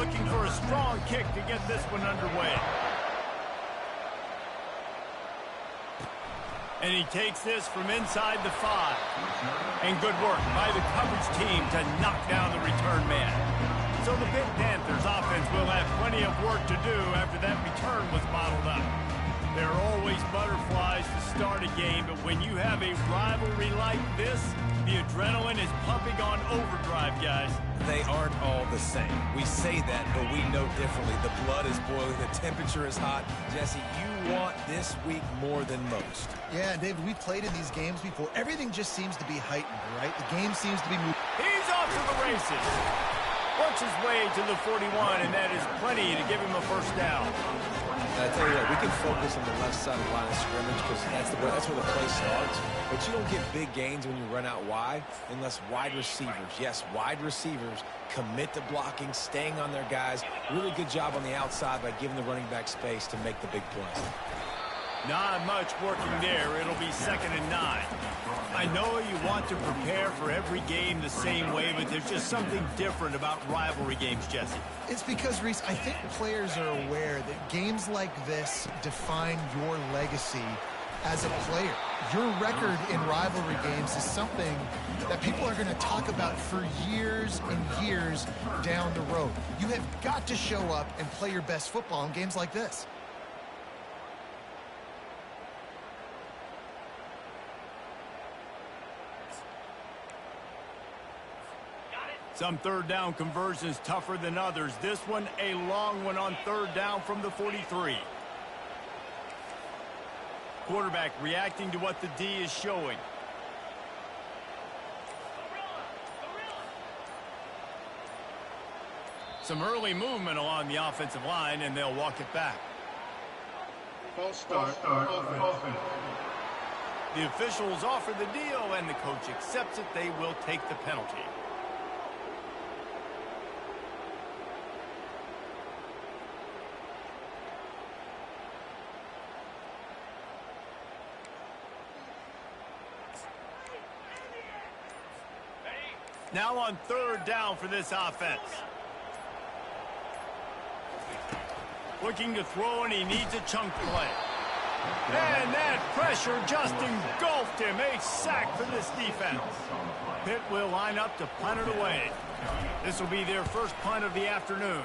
looking for a strong kick to get this one underway. And he takes this from inside the 5. And good work by the coverage team to knock down the return man. So the Big Panthers offense will have plenty of work to do after that return was bottled up. There are always butterflies to start a game, but when you have a rivalry like this, the adrenaline is pumping on overdrive, guys. They aren't all the same. We say that, but we know differently. The blood is boiling. The temperature is hot. Jesse, you want this week more than most. Yeah, David, we played in these games before. Everything just seems to be heightened, right? The game seems to be moving. He's off to the races. Works his way to the 41, and that is plenty to give him a first down. I tell you what, we can focus on the left side of the line of scrimmage because that's where the play starts. But you don't get big gains when you run out wide unless wide receivers, yes, wide receivers, commit to blocking, staying on their guys. Really good job on the outside by giving the running back space to make the big play. Not much working there. It'll be 2nd and 9. I know you want to prepare for every game the same way, but there's just something different about rivalry games, Jesse. It's because, Reese, I think players are aware that games like this define your legacy as a player. Your record in rivalry games is something that people are going to talk about for years and years down the road. You have got to show up and play your best football in games like this. Some third down conversions tougher than others. This one, a long one on 3rd down from the 43. Quarterback reacting to what the D is showing. Some early movement along the offensive line, and they'll walk it back. False start. The officials offer the deal, and the coach accepts it. They will take the penalty. Now on 3rd down for this offense. Looking to throw, and he needs a chunk play. And that pressure just engulfed him. A sack for this defense. Pitt will line up to punt it away. This will be their first punt of the afternoon.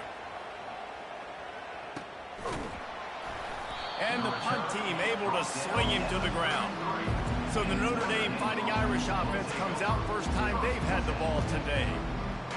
And the punt team able to sling him to the ground. So the Notre Dame Fighting Irish offense comes out first time they've had the ball today.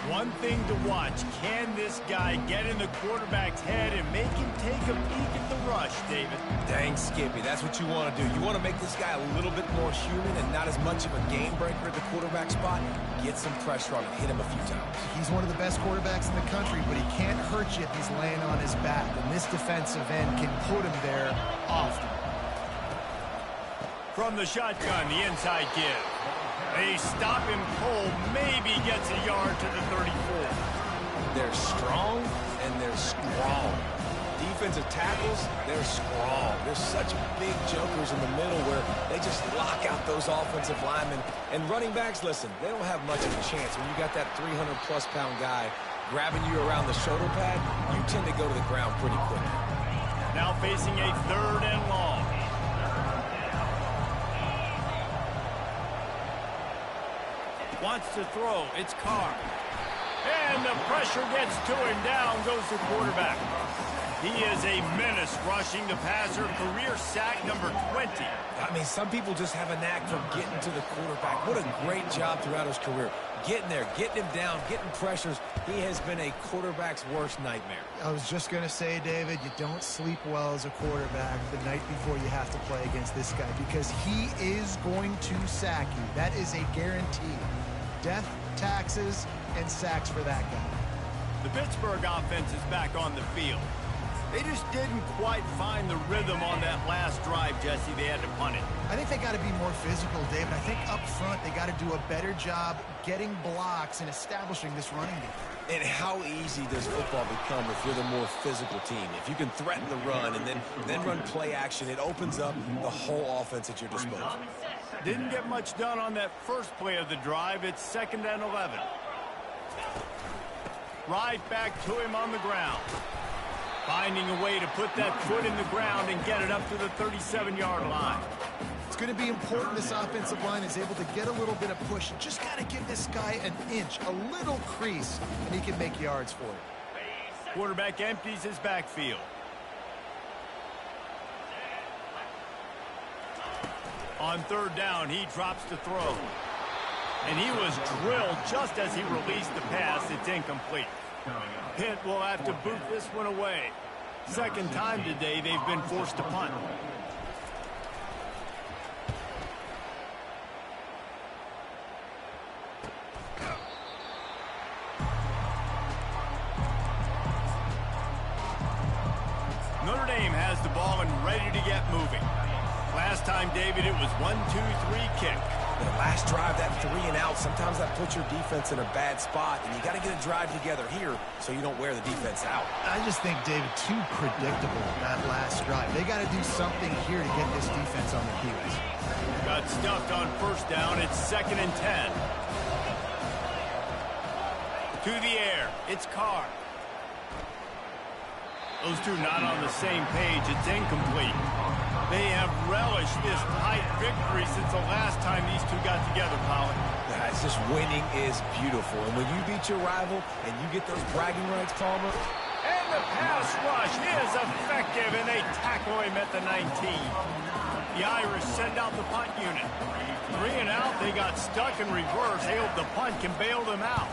One thing to watch, can this guy get in the quarterback's head and make him take a peek at the rush, David? Dang, Skippy, that's what you want to do. You want to make this guy a little bit more human and not as much of a game breaker at the quarterback spot. Get some pressure on him, hit him a few times. He's one of the best quarterbacks in the country, but he can't hurt you if he's laying on his back. And this defensive end can put him there often. From the shotgun, the inside give. They stop him cold, maybe gets a yard to the 34. They're strong and they're strong. Defensive tackles, they're strong. They're such big jokers in the middle where they just lock out those offensive linemen. And running backs, listen, they don't have much of a chance. When you got that 300-plus pound guy grabbing you around the shoulder pad, you tend to go to the ground pretty quickly. Now facing a 3rd and long. Wants to throw. It's Carr. And the pressure gets to him. Down goes the quarterback. He is a menace rushing the passer. Career sack number 20. I mean, some people just have a knack for getting to the quarterback. What a great job throughout his career. Getting there, getting him down, getting pressures. He has been a quarterback's worst nightmare. I was just going to say, David, you don't sleep well as a quarterback the night before you have to play against this guy because he is going to sack you. That is a guarantee. Death, taxes, and sacks for that guy. The Pittsburgh offense is back on the field. They just didn't quite find the rhythm on that last drive, Jesse. They had to punt it. I think they got to be more physical, David. I think up front they got to do a better job getting blocks and establishing this running game. And how easy does football become if you're the more physical team? If you can threaten the run and then run play action, it opens up the whole offense at your disposal. Didn't get much done on that first play of the drive. It's 2nd and 11. Right back to him on the ground. Finding a way to put that foot in the ground and get it up to the 37-yard line. It's going to be important this offensive line is able to get a little bit of push. Just got to give this guy an inch, a little crease, and he can make yards for it. Quarterback empties his backfield. On third down, he drops to throw. And he was drilled just as he released the pass. It's incomplete. Pitt will have to boot this one away. Second time today they've been forced to punt. Notre Dame has the ball and ready to get moving. Last time, David, it was 1-2-3 kick. The last drive, that 3 and out, sometimes that puts your defense in a bad spot, and you got to get a drive together here so you don't wear the defense out. I just think, David, too predictable that last drive. They got to do something here to get this defense on their heels. Got stuffed on first down. It's 2nd and 10. To the air. It's Carr. Those two not on the same page. It's incomplete. They have relished this tight victory since the last time these two got together, Polly. Yeah, it's just winning is beautiful. And when you beat your rival and you get those bragging rights, Palmer. And the pass rush is effective, and they tackle him at the 19. The Irish send out the punt unit. 3 and out, they got stuck in reverse. They hope the punt can bail them out.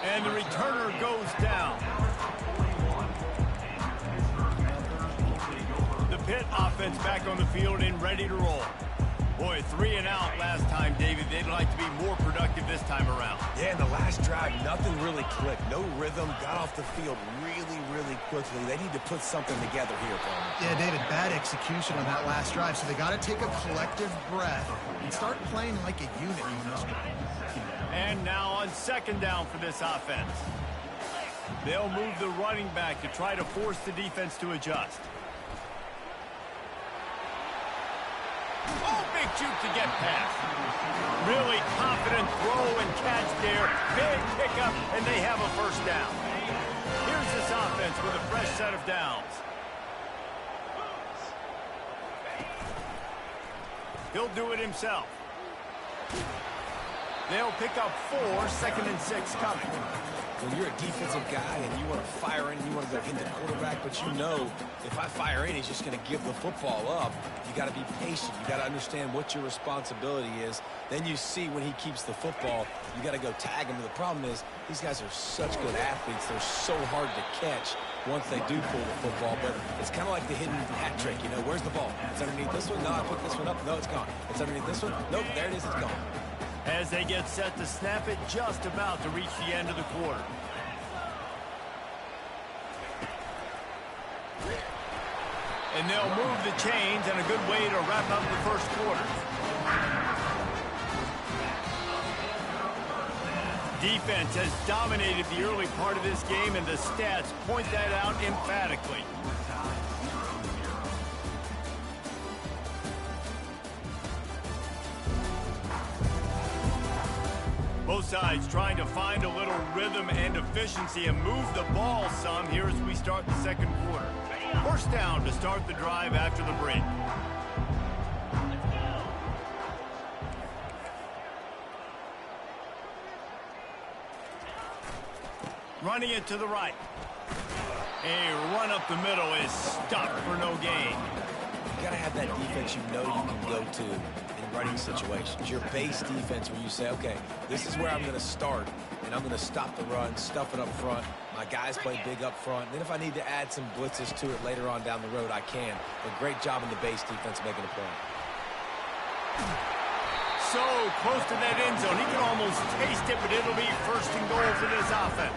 And the returner goes down. The Pitt offense back on the field and ready to roll. Boy, 3 and out last time, David. They'd like to be more productive this time around. Yeah, in the last drive, nothing really clicked. No rhythm, got off the field really quickly. They need to put something together here, Palmer. Yeah, David, bad execution on that last drive, so they got to take a collective breath and start playing like a unit on this drive. And now on 2nd down for this offense. They'll move the running back to try to force the defense to adjust. Oh, big juke to get past. Really confident throw and catch there. Big pickup, and they have a first down. Here's this offense with a fresh set of downs. He'll do it himself. They'll pick up 4, 2nd and 6 coming. When you're a defensive guy and you want to fire in, you want to go hit the quarterback, but you know if I fire in, he's just going to give the football up. You got to be patient. You got to understand what your responsibility is. Then you see when he keeps the football, you got to go tag him. But the problem is these guys are such good athletes. They're so hard to catch once they do pull the football. But it's kind of like the hidden hat trick. You know, where's the ball? It's underneath this one. No, I picked this one up. No, it's gone. It's underneath this one. Nope, there it is. It's gone. As they get set to snap it, just about to reach the end of the quarter. And they'll move the chains, and a good way to wrap up the first quarter. Defense has dominated the early part of this game, and the stats point that out emphatically. Both sides trying to find a little rhythm and efficiency and move the ball some here as we start the second quarter. First down to start the drive after the break. Running it to the right. A run up the middle is stopped for no gain. You got to have that defense you know you can go to in running situations. Your base defense where you say, okay, this is where I'm going to start, and I'm going to stop the run, stuff it up front. My guys play big up front. And then if I need to add some blitzes to it later on down the road, I can. But great job in the base defense making a play. So close to that end zone. He can almost taste it, but it'll be 1st and goal for this offense.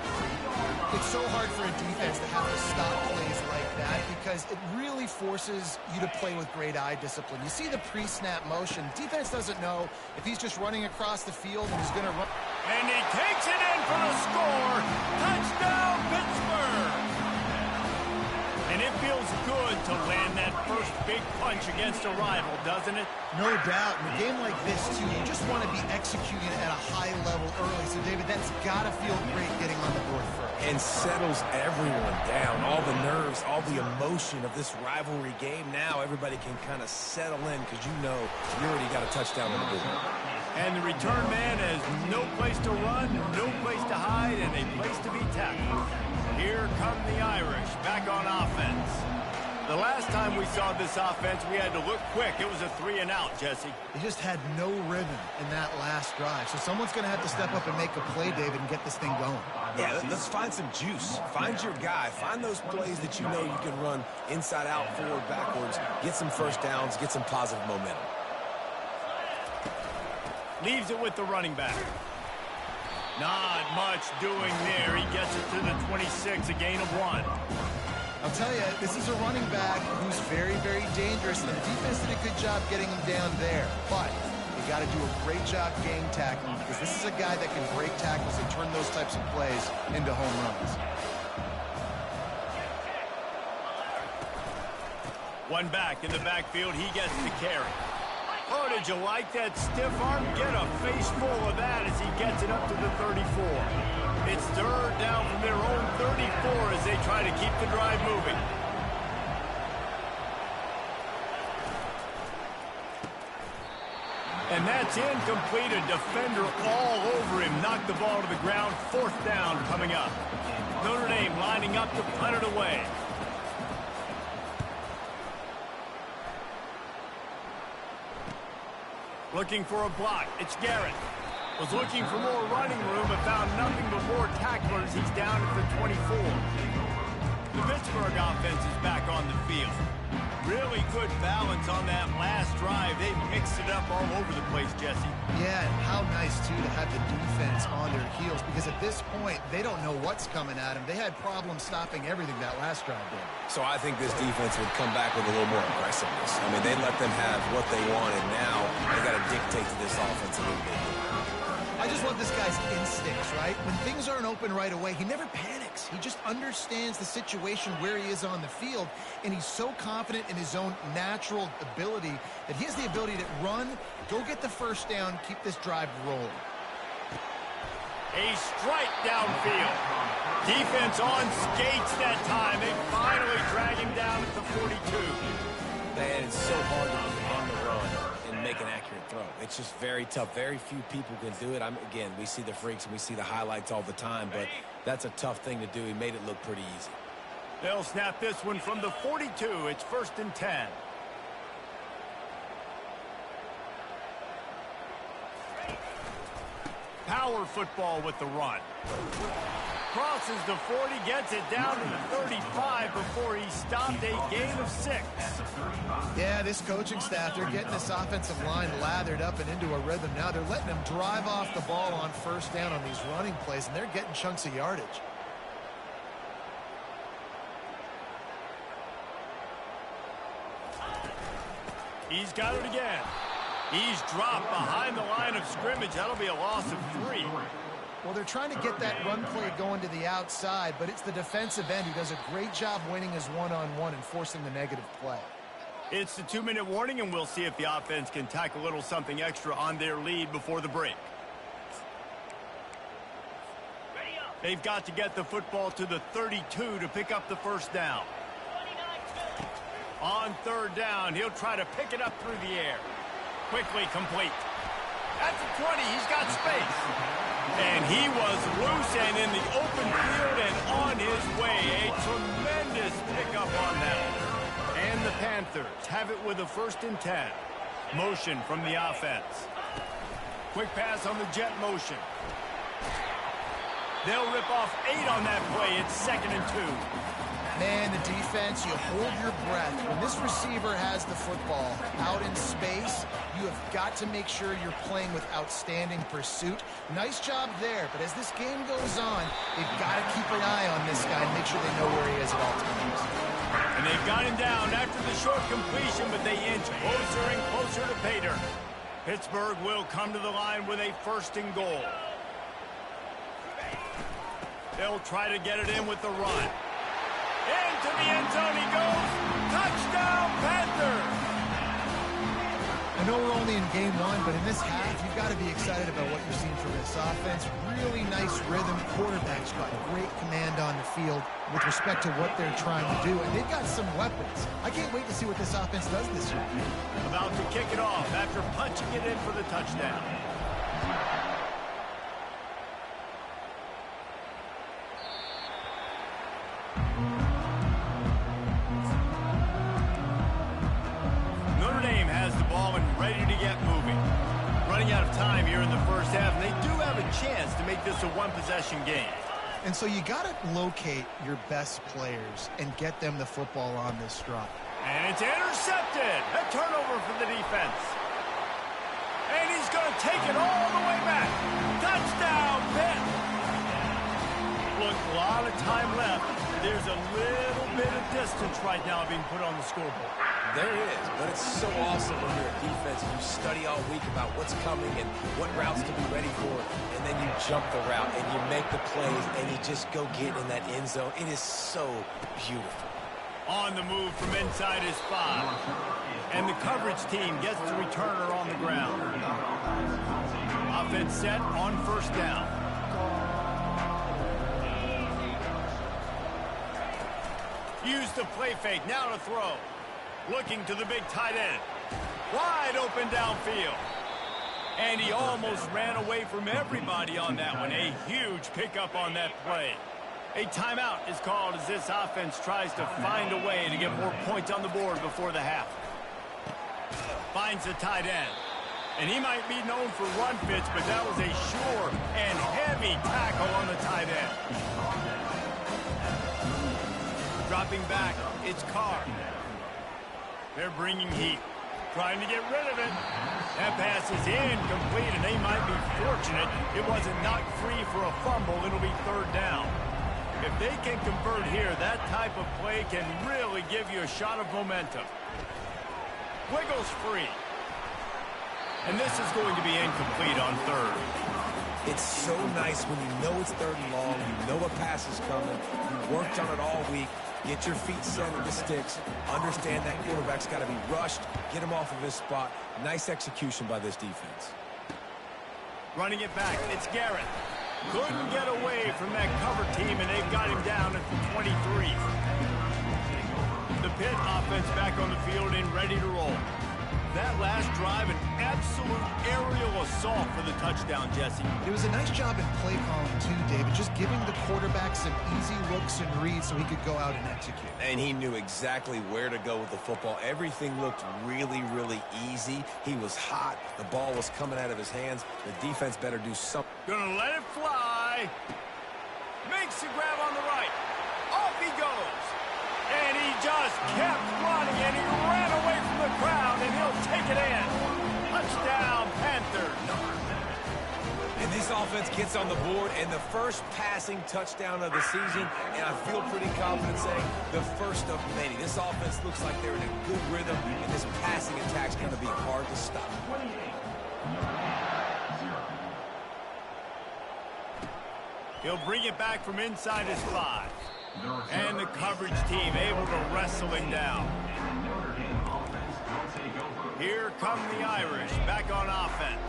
It's so hard for a defense to have to stop plays like that because it really forces you to play with great eye discipline. You see the pre-snap motion. Defense doesn't know if he's just running across the field and he's going to run. And he takes it in for the score. Touchdown, Pittsburgh. And it feels good to land that first big punch against a rival, doesn't it? No doubt. In a game like this, too, you just want to be executing at a high level early. So, David, that's got to feel great getting on the board first. And settles everyone down. All the nerves, all the emotion of this rivalry game. Now everybody can kind of settle in because you know you already got a touchdown on the board. And the return man has no place to run, no place to hide, and a place to be tackled. Here come the Irish back on offense. The last time we saw this offense, we had to look quick. It was a 3-and-out, Jesse. They just had no rhythm in that last drive. So someone's going to have to step up and make a play, David, and get this thing going. Yeah, let's find some juice. Find your guy. Find those plays that you know you can run inside out, forward, backwards. Get some first downs. Get some positive momentum. Leaves it with the running back. Not much doing there. He gets it to the 26, a gain of 1. I'll tell you, this is a running back who's very, very dangerous, and the defense did a good job getting him down there. But you got to do a great job game tackling because this is a guy that can break tackles and turn those types of plays into home runs. One back in the backfield. He gets the carry. Oh, did you like that stiff arm? Get a face full of that as he gets it up to the 34. It's third down from their own 34 as they try to keep the drive moving. And that's incomplete. A defender all over him. Knocked the ball to the ground. Fourth down coming up. Notre Dame lining up to punt it away. Looking for a block. It's Garrett. Was looking for more running room, but found nothing but more tacklers. He's down at the 24. The Pittsburgh offense is back on the field. Really good balance on that last drive. They mixed it up all over the place, Jesse. Yeah, and how nice, too, to have the defense on their heels because at this point, they don't know what's coming at them. They had problems stopping everything that last drive did. So I think this defense would come back with a little more aggressiveness. I mean, they let them have what they wanted. Now they got to dictate to this offense a little bit. I just love this guy's instincts, right? When things aren't open right away, he never panics. He just understands the situation where he is on the field, and he's so confident in his own natural ability that he has the ability to run, go get the first down, keep this drive rolling. A strike downfield. Defense on skates that time. They finally drag him down at the 42. Man, it's so hard to be on the run and make an accurate throw. It's just very tough. Very few people can do it. Again, we see the freaks and we see the highlights all the time, but that's a tough thing to do. He made it look pretty easy. They'll snap this one from the 42. It's 1st and 10. Power football with the run. Crosses the 40, gets it down to the 35 before he stopped. A gain of 6. Yeah, this coaching staff, they're getting this offensive line lathered up and into a rhythm now. They're letting them drive off the ball on first down on these running plays, and they're getting chunks of yardage. He's got it again. He's dropped behind the line of scrimmage. That'll be a loss of 3. Well, they're trying to get that run play going to the outside, but it's the defensive end who does a great job winning his one-on-one and forcing the negative play. It's the 2-minute warning, and we'll see if the offense can tack a little something extra on their lead before the break. They've got to get the football to the 32 to pick up the first down. On third down, he'll try to pick it up through the air. Quickly complete. At the 20, he's got space. And he was loose and in the open field and on his way. A tremendous pickup on that. And the Panthers have it with a 1st and 10. Motion from the offense. Quick pass on the jet motion. They'll rip off 8 on that play. It's 2nd and 2. Man, the defense, you hold your breath. When this receiver has the football out in space, you have got to make sure you're playing with outstanding pursuit. Nice job there, but as this game goes on, they've got to keep an eye on this guy and make sure they know where he is at all times. And they've got him down after the short completion, but they inch closer and closer to pay dirt. Pittsburgh will come to the line with a 1st and goal. They'll try to get it in with the run. Into the end zone he goes. Touchdown, Panthers! I know we're only in game one, but in this half, you've got to be excited about what you're seeing from this offense. Really nice rhythm. Quarterback's got great command on the field with respect to what they're trying to do, and they've got some weapons. I can't wait to see what this offense does this year. About to kick it off after punching it in for the touchdown. Notre Dame has the ball and ready to get moving. Running out of time here in the first half, and they do have a chance to make this a one-possession game. And so you got to locate your best players and get them the football on this drive. And it's intercepted. A turnover for the defense. And he's going to take it all the way back. Touchdown, Pitt. Look, a lot of time left. There's a little bit of distance right now being put on the scoreboard. There is, but it's so awesome when you're a defense and you study all week about what's coming and what routes to be ready for, and then you jump the route and you make the plays and you just go get in that end zone. It is so beautiful. On the move from inside his 5. And the coverage team gets the returner on the ground. Offense set on first down. Use the play fake, now to throw. Looking to the big tight end. Wide open downfield. And he almost ran away from everybody on that one. A huge pickup on that play. A timeout is called as this offense tries to find a way to get more points on the board before the half. Finds the tight end. And he might be known for run fits, but that was a sure and heavy tackle on the tight end. Dropping back, it's Carr. They're bringing heat. Trying to get rid of it. That pass is incomplete, and they might be fortunate it wasn't knocked free for a fumble. It'll be third down. If they can convert here, that type of play can really give you a shot of momentum. Wiggles free. And this is going to be incomplete on third. It's so nice when you know it's third and long, you know a pass is coming, you worked on it all week, get your feet set in the sticks, understand that quarterback's got to be rushed, get him off of his spot. Nice execution by this defense. Running it back, it's Garrett. Couldn't get away from that cover team, and they've got him down at the 23. The Pitt offense back on the field and ready to roll. That last drive, an absolute aerial assault for the touchdown, Jesse. It was a nice job in play calling too, David, just giving the quarterback some easy looks and reads so he could go out and execute. And he knew exactly where to go with the football. Everything looked really, really easy. He was hot. The ball was coming out of his hands. The defense better do something. Gonna let it fly. Makes the grab on the right. Off he goes. And he just kept running, and he ran away from the crowd, and he'll take it in. Touchdown, Panthers. And this offense gets on the board, and the first passing touchdown of the season, and I feel pretty confident saying the first of many. This offense looks like they're in a good rhythm, and this passing attack's going to be hard to stop. He'll bring it back from inside his 5. And the coverage team able to wrestle him down. Here come the Irish back on offense.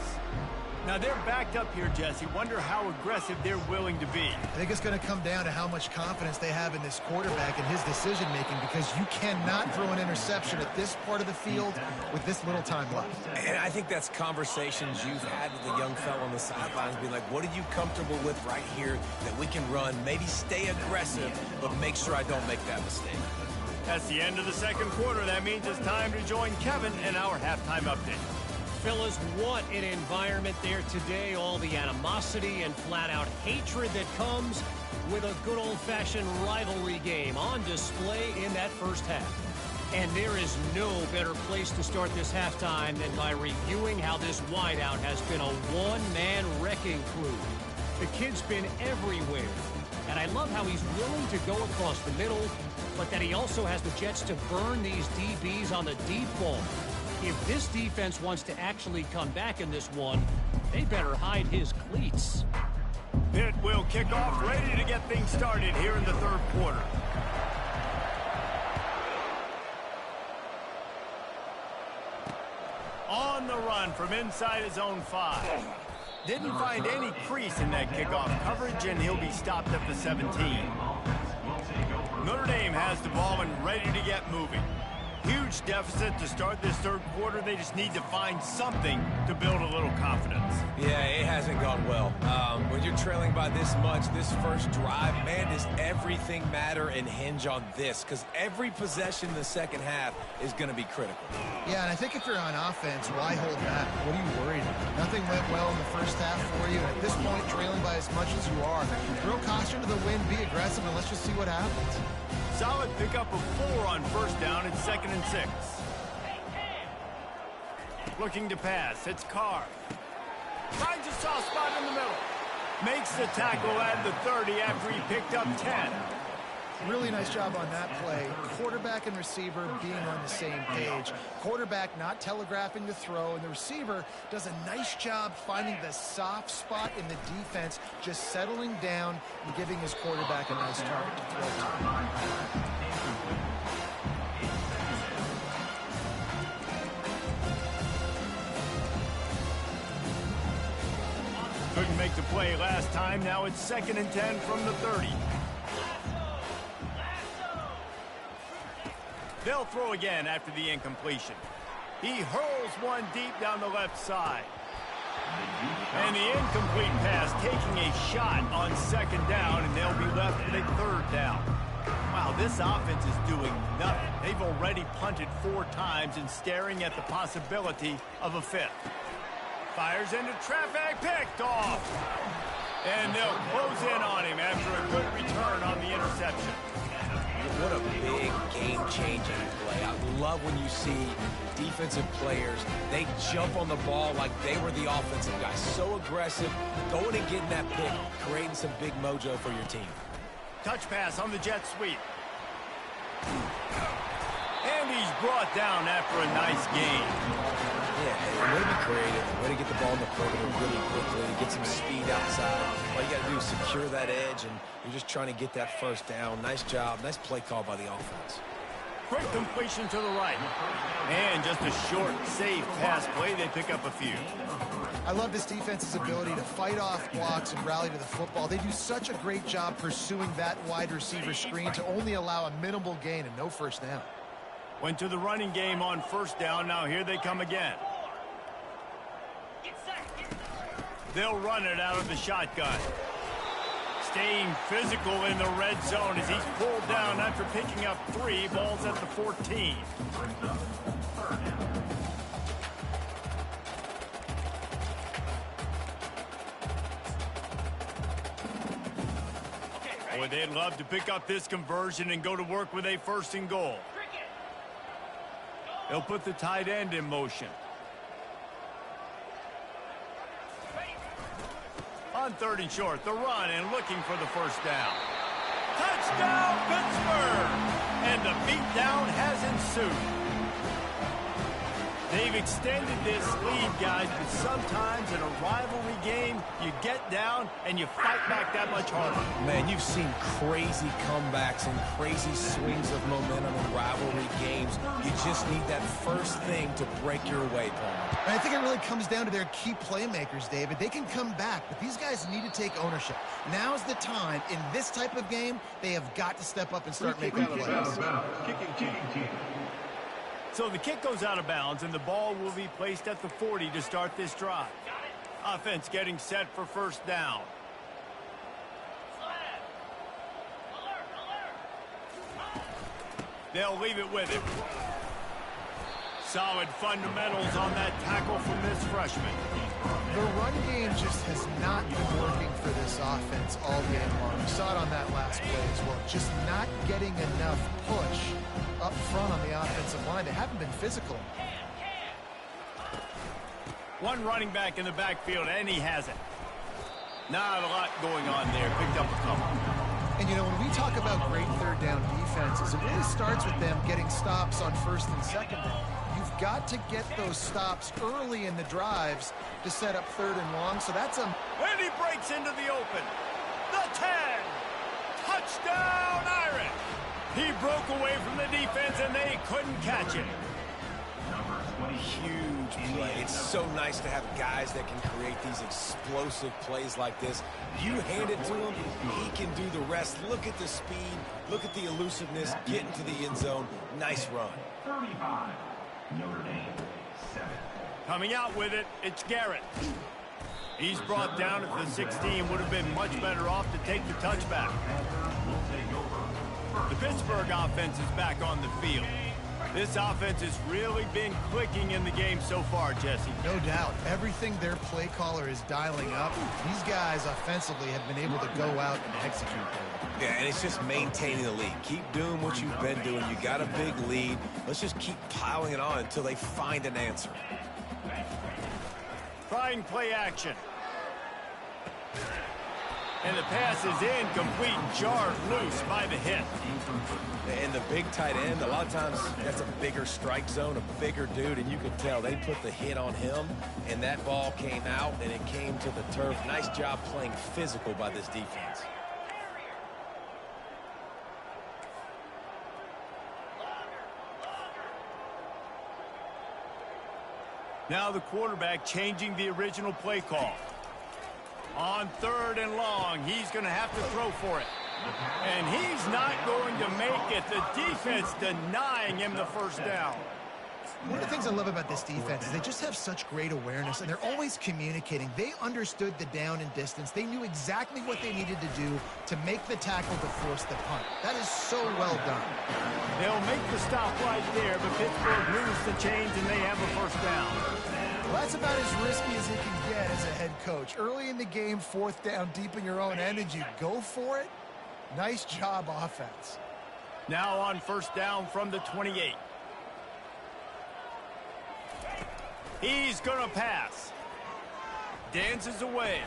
Now they're backed up here, Jesse. Wonder how aggressive they're willing to be. I think it's going to come down to how much confidence they have in this quarterback and his decision-making, because you cannot throw an interception at this part of the field with this little time left. And I think that's conversations you've had with the young fellow on the sidelines, being like, what are you comfortable with right here that we can run? Maybe stay aggressive, but make sure I don't make that mistake. That's the end of the second quarter. That means it's time to join Kevin in our halftime update. Fellas, what an environment there today. All the animosity and flat-out hatred that comes with a good old-fashioned rivalry game on display in that first half. And there is no better place to start this halftime than by reviewing how this wideout has been a one-man wrecking crew. The kid's been everywhere. And I love how he's willing to go across the middle, but that he also has the jets to burn these DBs on the deep ball. If this defense wants to actually come back in this one, they better hide his cleats. Pitt will kick off, ready to get things started here in the third quarter. on the run from inside his own 5. Didn't find any crease in that kickoff coverage, and he'll be stopped at the 17. Notre Dame has the ball and ready to get moving. Huge deficit to start this third quarter. They just need to find something to build a little confidence. Yeah, it hasn't gone well. When you're trailing by this much, this first drive, man, does everything matter and hinge on this? Because every possession in the second half is going to be critical. Yeah, and I think if you're on offense, why hold back? What are you worried about? Nothing went well in the first half for you. At this point, trailing by as much as you are, throw caution to the wind, be aggressive, and let's just see what happens. Solid pickup of 4 on first down and 2nd and 6. Looking to pass. It's Carr. Finds a soft spot in the middle. Makes the tackle at the 30 after he picked up 10. Really nice job on that play. Quarterback and receiver being on the same page. Quarterback not telegraphing the throw, and the receiver does a nice job finding the soft spot in the defense, just settling down and giving his quarterback a nice target to throw to. Couldn't make the play last time. Now it's 2nd and 10 from the 30. They'll throw again after the incompletion. He hurls one deep down the left side. And the incomplete pass taking a shot on 2nd down, and they'll be left with a 3rd down. Wow, this offense is doing nothing. They've already punted 4 times and staring at the possibility of a 5th. Fires into traffic, picked off. And they'll close in on him after a good return on the interception. What a big game-changing play. I love when you see defensive players, they jump on the ball like they were the offensive guys. So aggressive, going and getting that pick, creating some big mojo for your team. Touch pass on the jet sweep. And he's brought down after a nice gain. Yeah, way to be creative, way to get the ball in the perimeter really quickly, get some speed outside. All you got to do is secure that edge, and you're just trying to get that first down. Nice job. Nice play call by the offense. Quick completion to the right. And just a short, safe pass play. They pick up a few. I love this defense's ability to fight off blocks and rally to the football. They do such a great job pursuing that wide receiver screen to only allow a minimal gain and no first down. Went to the running game on first down. Now here they come again. They'll run it out of the shotgun. Staying physical in the red zone as he's pulled down after picking up 3 balls at the 14. Boy, they'd love to pick up this conversion and go to work with a 1st and goal. They'll put the tight end in motion. On 3rd and short, the run and looking for the first down. Touchdown, Pittsburgh! And the beatdown has ensued. They've extended this lead, guys, but sometimes in a rivalry game, you get down and you fight back that much harder. Man, you've seen crazy comebacks and crazy swings of momentum in rivalry games. You just need that first thing to break your way, Paul. And I think it really comes down to their key playmakers, David. They can come back, but these guys need to take ownership. Now's the time. In this type of game, they have got to step up and start making plays. So the kick goes out of bounds, and the ball will be placed at the 40 to start this drive. Offense getting set for first down. They'll leave it with him. Solid fundamentals on that tackle from this freshman. The run game just has not been working for this offense all game long. We saw it on that last play as well. Just not getting enough push up front on the offensive line. They haven't been physical. One running back in the backfield, and he has it. Not a lot going on there. Picked up a couple. And, you know, when we talk about great 3rd down defenses, it really starts with them getting stops on 1st and 2nd down. You've got to get those stops early in the drives to set up 3rd and long. So that's a... And he breaks into the open. The 10. Touchdown, Irish. He broke away from the defense, and they couldn't catch him. huge play. It's so nice to have guys that can create these explosive plays like this. You hand it to him, he can do the rest. Look at the speed, look at the elusiveness, get into the end zone. Nice run. 35, Notre Dame, 7. Coming out with it, it's Garrett. He's brought down at the 16, would have been much better off to take the touchback. The Pittsburgh offense is back on the field. This offense has really been clicking in the game so far, Jesse. No doubt. Everything their play caller is dialing up, these guys offensively have been able to go out and execute there. Yeah, and it's just maintaining the lead. Keep doing what you've been doing. You got a big lead. Let's just keep piling it on until they find an answer. Trying play action. And the pass is incomplete, jarred loose by the hit. And the big tight end, a lot of times that's a bigger strike zone, a bigger dude, and you can tell they put the hit on him, and that ball came out, and it came to the turf. Nice job playing physical by this defense. Now the quarterback changing the original play call. On 3rd and long, he's going to have to throw for it. And he's not going to make it. The defense denying him the first down. One of the things I love about this defense is they just have such great awareness, and they're always communicating. They understood the down and distance. They knew exactly what they needed to do to make the tackle to force the punt. That is so well done. They'll make the stop right there, but Pittsburgh moves the chains, and they have a first down. Well, that's about as risky as it can get as a head coach. Early in the game, 4th down, deep in your own end, and you go for it. Nice job, offense. Now on 1st down from the 28. He's going to pass. Dances away.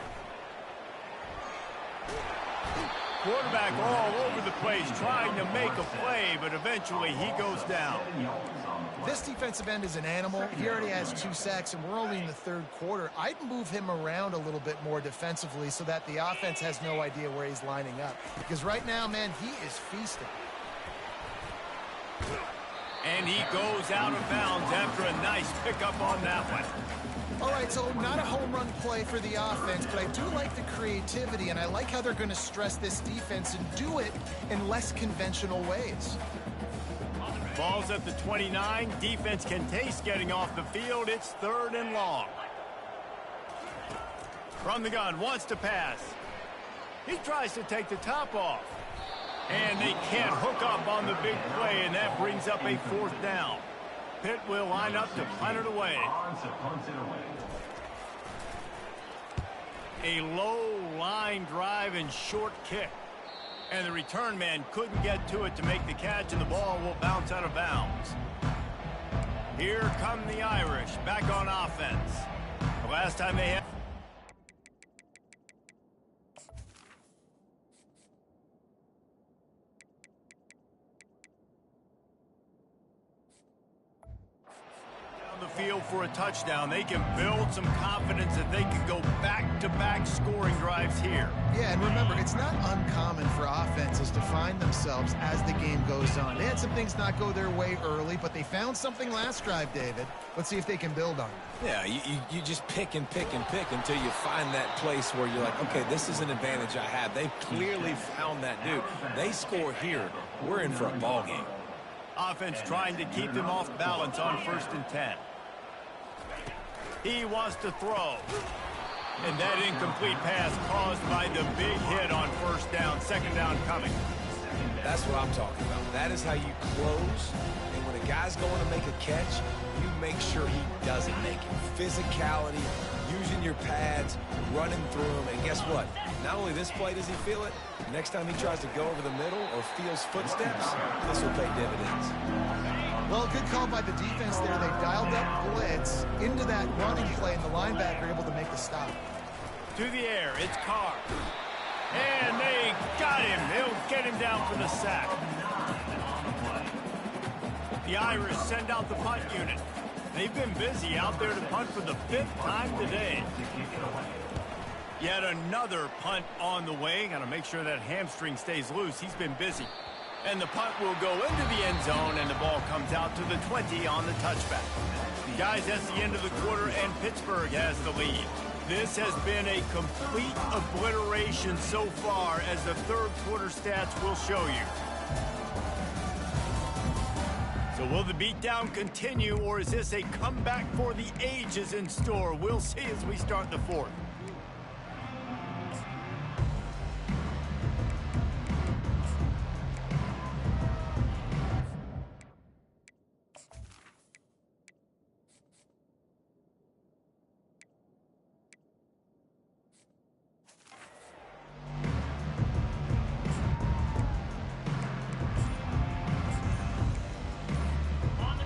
Quarterback all over the place trying to make a play, but eventually he goes down. This defensive end is an animal. He already has 2 sacks, and we're only in the 3rd quarter. I'd move him around a little bit more defensively so that the offense has no idea where he's lining up. Because right now, man, he is feasting. And he goes out of bounds after a nice pickup on that one. All right, so not a home run play for the offense, but I do like the creativity, and I like how they're going to stress this defense and do it in less conventional ways. Ball's at the 29. Defense can taste getting off the field. It's 3rd and long. From the gun, wants to pass. He tries to take the top off. And they can't hook up on the big play, and that brings up a 4th down. Pitt will line up to punt it away. A low line drive and short kick. And the return man couldn't get to it to make the catch, and the ball will bounce out of bounds. Here come the Irish back on offense. The last time they had... field for a touchdown. They can build some confidence that they can go back-to-back scoring drives here. Yeah, and remember, it's not uncommon for offenses to find themselves as the game goes on. They had some things not go their way early, but they found something last drive, David. Let's see if they can build on it. Yeah, you just pick and pick and pick until you find that place where you're like, okay, this is an advantage I have. They've clearly found that dude. They score here. We're in for a ball game. Offense trying to keep them off balance on 1st and 10. He wants to throw. And that incomplete pass caused by the big hit on 1st down. 2nd down coming. That's what I'm talking about. That is how you close. And when a guy's going to make a catch, you make sure he doesn't make it. Physicality, using your pads, running through them. And guess what? Not only this play does he feel it, next time he tries to go over the middle or feels footsteps, this will pay dividends. Well, good call by the defense there. They dialed up blitz into that running play, and the linebacker able to make the stop. To the air, it's Carr. And they got him. They'll get him down for the sack. The Irish send out the punt unit. They've been busy out there to punt for the 5th time today. Yet another punt on the way. Got to make sure that hamstring stays loose. He's been busy. And the punt will go into the end zone, and the ball comes out to the 20 on the touchback. Guys, that's the end of the quarter, and Pittsburgh has the lead. This has been a complete obliteration so far, as the third quarter stats will show you. So will the beatdown continue, or is this a comeback for the ages in store? We'll see as we start the fourth.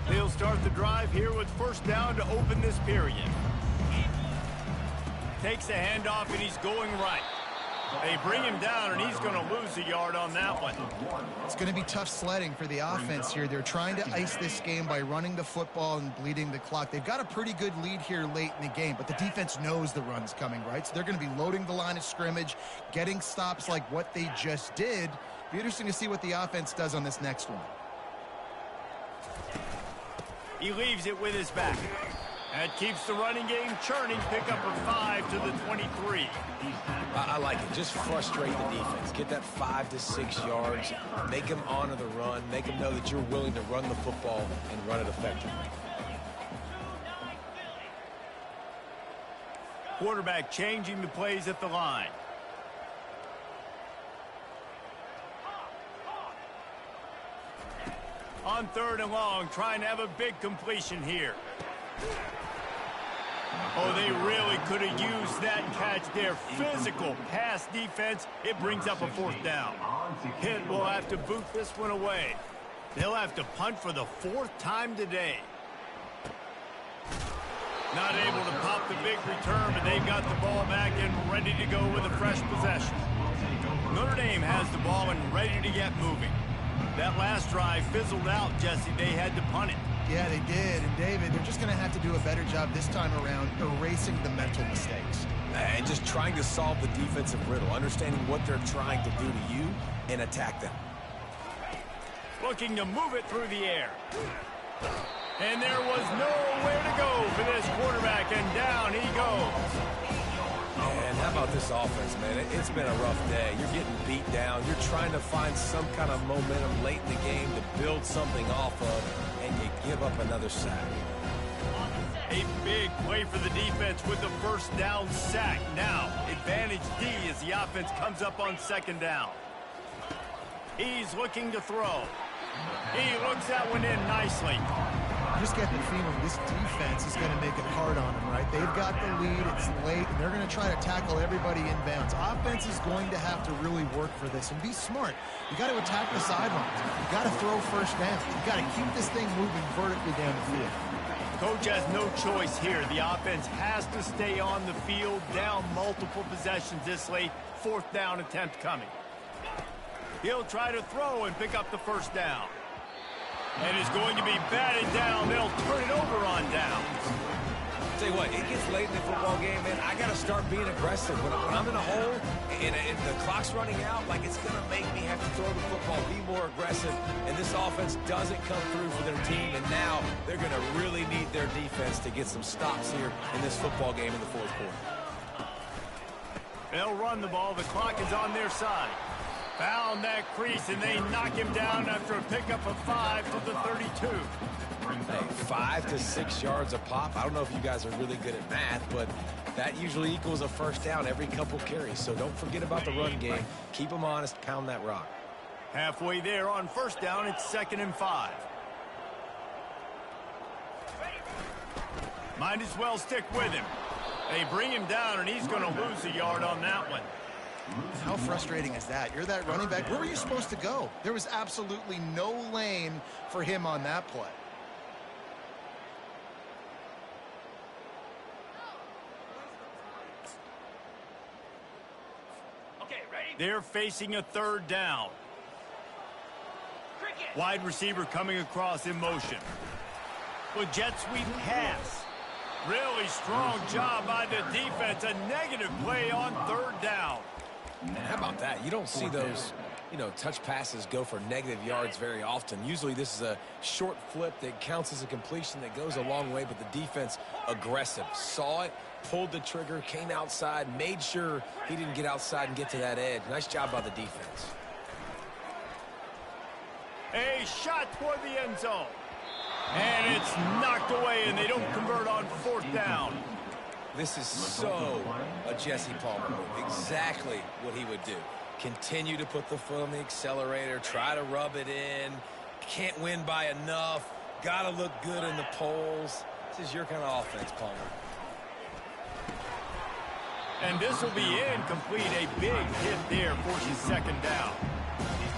They'll start the drive here with first down to open this period. Takes the handoff, and he's going right. They bring him down, and he's going to lose a yard on that one. It's going to be tough sledding for the offense here. They're trying to ice this game by running the football and bleeding the clock. They've got a pretty good lead here late in the game, but the defense knows the run's coming, right? So they're going to be loading the line of scrimmage, getting stops like what they just did. Be interesting to see what the offense does on this next one. He leaves it with his back. That keeps the running game churning. Pick up a 5 to the 23. I like it. Just frustrate the defense. Get that 5 to 6 yards. Make them honor the run. Make them know that you're willing to run the football and run it effectively. Quarterback changing the plays at the line. On third and long, trying to have a big completion here. Oh, they really could have used that catch there. Physical pass defense. It brings up a fourth down. Pitt will have to boot this one away. They'll have to punt for the fourth time today. Not able to pop the big return, but they've got the ball back and ready to go with a fresh possession. Notre Dame has the ball and ready to get moving. That last drive fizzled out, Jesse. They had to punt it. Yeah, they did. And, David, they're just going to have to do a better job this time around erasing the mental mistakes. And just trying to solve the defensive riddle, understanding what they're trying to do to you and attack them. Looking to move it through the air. And there was nowhere to go for this quarterback, and down he goes. And how about this offense, man? It's been a rough day. You're getting beat down. You're trying to find some kind of momentum late in the game to build something off of, and you give up another sack. A big play for the defense with the first down sack. Now, advantage D as the offense comes up on second down. He's looking to throw. He looks that one in nicely. Just get the feeling this defense is going to make it hard on them, right? They've got the lead, it's late, and they're going to try to tackle everybody inbounds. Offense is going to have to really work for this and be smart. You got to attack the sidelines. You got to throw first down. You got to keep this thing moving vertically down the field. Coach has no choice here. The offense has to stay on the field, down multiple possessions this late. Fourth down attempt coming. He'll try to throw and pick up the first down. And is going to be batted down. They'll turn it over on downs. Tell you what, it gets late in the football game, man. I got to start being aggressive. When I'm in a hole and the clock's running out, like, it's going to make me have to throw the football, be more aggressive. And this offense doesn't come through for their team. And now they're going to really need their defense to get some stops here in this football game in the fourth quarter. They'll run the ball. The clock is on their side. Found that crease, and they knock him down after a pickup of 5 to the 32. Hey, 5 to 6 yards a pop. I don't know if you guys are really good at math, but that usually equals a first down every couple carries. So don't forget about the run game. Keep them honest. Pound that rock. Halfway there on first down, it's 2nd and 5. Might as well stick with him. They bring him down, and he's going to lose a yard on that one. How frustrating is that? You're that running back. Where were you supposed to go? There was absolutely no lane for him on that play. Okay, ready? They're facing a third down. Wide receiver coming across in motion. With jet sweep pass. Really strong job by the defense. A negative play on third down. How about that? You don't see those you know, touch passes go for negative yards very often. Usually this is a short flip that counts as a completion that goes a long way, but the defense aggressive. Saw it, pulled the trigger, came outside, made sure he didn't get outside and get to that edge. Nice job by the defense. A shot toward the end zone. And it's knocked away, and they don't convert on fourth down. This is so a Jesse Palmer move. Exactly what he would do. Continue to put the foot on the accelerator, try to rub it in. Can't win by enough. Got to look good in the polls. This is your kind of offense, Palmer. And this will be incomplete. A big hit there forces second down.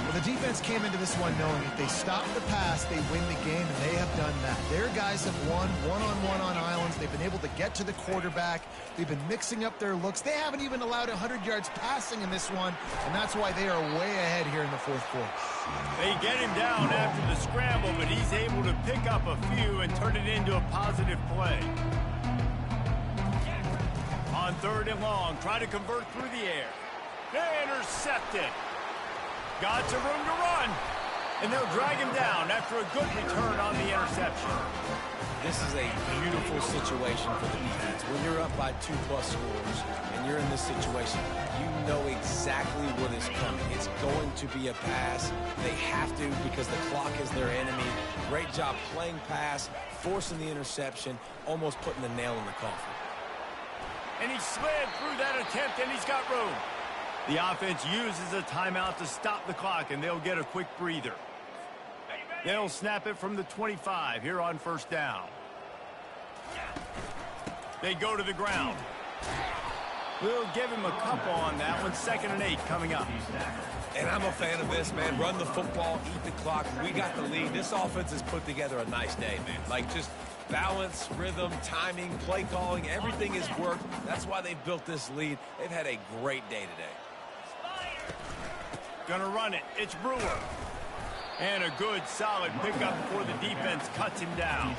Well, the defense came into this one knowing if they stop the pass, they win the game, and they have done that. Their guys have won one-on-one on islands. They've been able to get to the quarterback. They've been mixing up their looks. They haven't even allowed 100 yards passing in this one, and that's why they are way ahead here in the fourth quarter. They get him down after the scramble, but he's able to pick up a few and turn it into a positive play. On third and long, try to convert through the air. They intercepted. Got some room to run. And they'll drag him down after a good return on the interception. This is a beautiful situation for the defense. When you're up by 2+ scores and you're in this situation, you know exactly what is coming. It's going to be a pass. They have to because the clock is their enemy. Great job playing pass, forcing the interception, almost putting the nail in the coffin. And he slid through that attempt, and he's got room. The offense uses a timeout to stop the clock, and they'll get a quick breather. They'll snap it from the 25 here on first down. They go to the ground. We'll give him a couple on that one. 2nd and 8 coming up. And I'm a fan of this, man. Run the football, eat the clock. We got the lead. This offense has put together a nice day, man. Like, just balance, rhythm, timing, play calling, everything has worked. That's why they've built this lead. They've had a great day today. Gonna run it. It's Brewer. And a good, solid pickup before the defense cuts him down.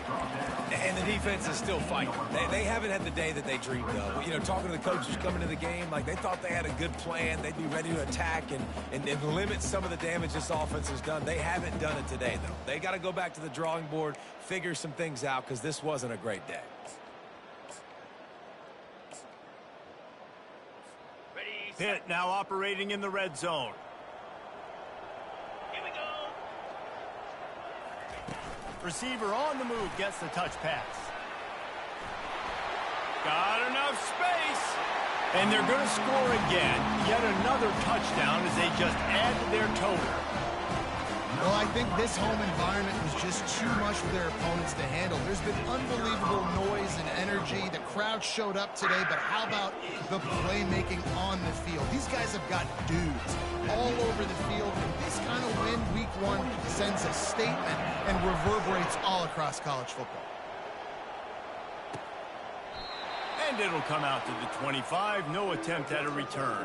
And the defense is still fighting. They haven't had the day that they dreamed of. You know, talking to the coaches coming to the game, like they thought they had a good plan. They'd be ready to attack and limit some of the damage this offense has done. They haven't done it today, though. They got to go back to the drawing board, figure some things out, because this wasn't a great day. Pitt now operating in the red zone. Receiver on the move gets the touch pass. Got enough space. And they're going to score again. Yet another touchdown as they just add to their total. Well, I think this home environment was just too much for their opponents to handle. There's been unbelievable noise and energy. The crowd showed up today, but how about the playmaking on the field? These guys have got dudes all over the field, and this kind of win week 1 sends a statement and reverberates all across college football. And it'll come out to the 25. No attempt at a return.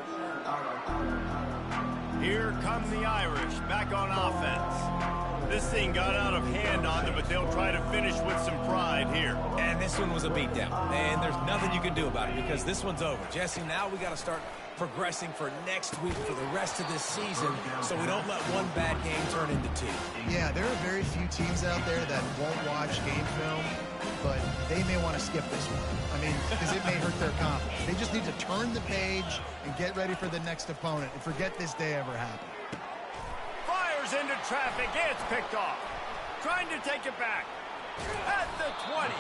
Here come the Irish back on offense. This thing got out of hand on them, but they'll try to finish with some pride here. And this one was a beatdown. And there's nothing you can do about it because this one's over. Jesse, now we got to start progressing for next week for the rest of this season so we don't let one bad game turn into 2. Yeah, there are very few teams out there that won't watch game film, but they may want to skip this one. I mean, because it may hurt their confidence. They just need to turn the page and get ready for the next opponent and forget this day ever happened. Fires into traffic. It's picked off. Trying to take it back. At the 20.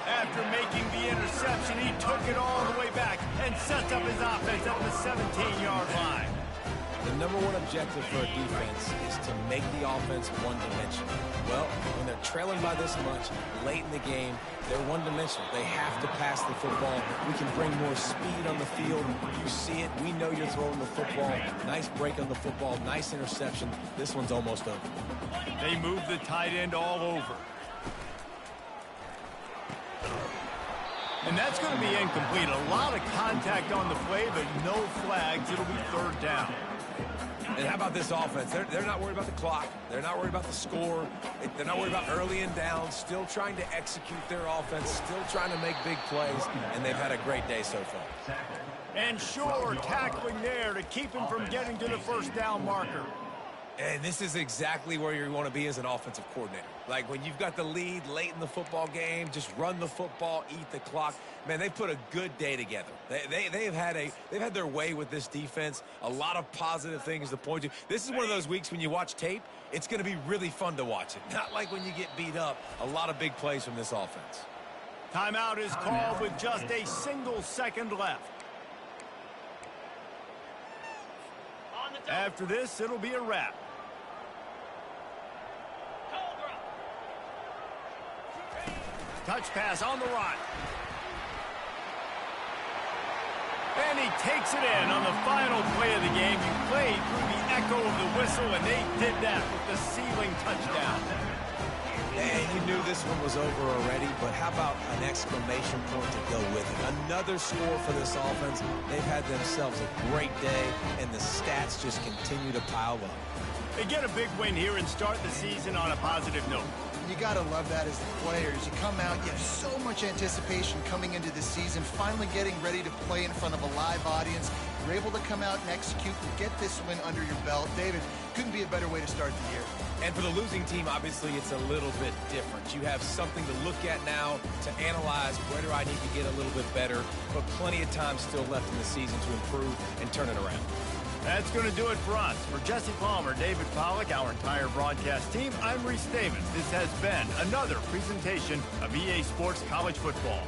After making the interception, he took it all the way back and sets up his offense at the 17-yard line. The number one objective for a defense is to make the offense one-dimensional. Well, when they're trailing by this much late in the game, they're one-dimensional. They have to pass the football. We can bring more speed on the field. You see it. We know you're throwing the football. Nice break on the football. Nice interception. This one's almost over. They move the tight end all over. And that's going to be incomplete. A lot of contact on the play, but no flags. It'll be third down. And how about this offense? They're not worried about the clock. They're not worried about the score. They're not worried about early and down. Still trying to execute their offense. Still trying to make big plays. And they've had a great day so far. And sure, tackling there to keep him from getting to the first down marker. And this is exactly where you want to be as an offensive coordinator. Like when you've got the lead late in the football game, just run the football, eat the clock. Man, they've put a good day together. They've had their way with this defense. A lot of positive things to point to. This is one of those weeks when you watch tape, it's going to be really fun to watch it. Not like when you get beat up. A lot of big plays from this offense. Timeout is called with just a single second left. After this, it'll be a wrap. Touch pass on the run. And he takes it in on the final play of the game. You played through the echo of the whistle, and they did that with the ceiling touchdown. And you knew this one was over already, but how about an exclamation point to go with it? Another score for this offense. They've had themselves a great day, and the stats just continue to pile up. They get a big win here and start the season on a positive note. You got to love that as the players. You come out, you have so much anticipation coming into the season, finally getting ready to play in front of a live audience. You're able to come out and execute and get this win under your belt. David, couldn't be a better way to start the year. And for the losing team, obviously, it's a little bit different. You have something to look at now to analyze where do I need to get a little bit better, but plenty of time still left in the season to improve and turn it around. That's going to do it for us. For Jesse Palmer, David Pollack, our entire broadcast team, I'm Reese Davis. This has been another presentation of EA Sports College Football.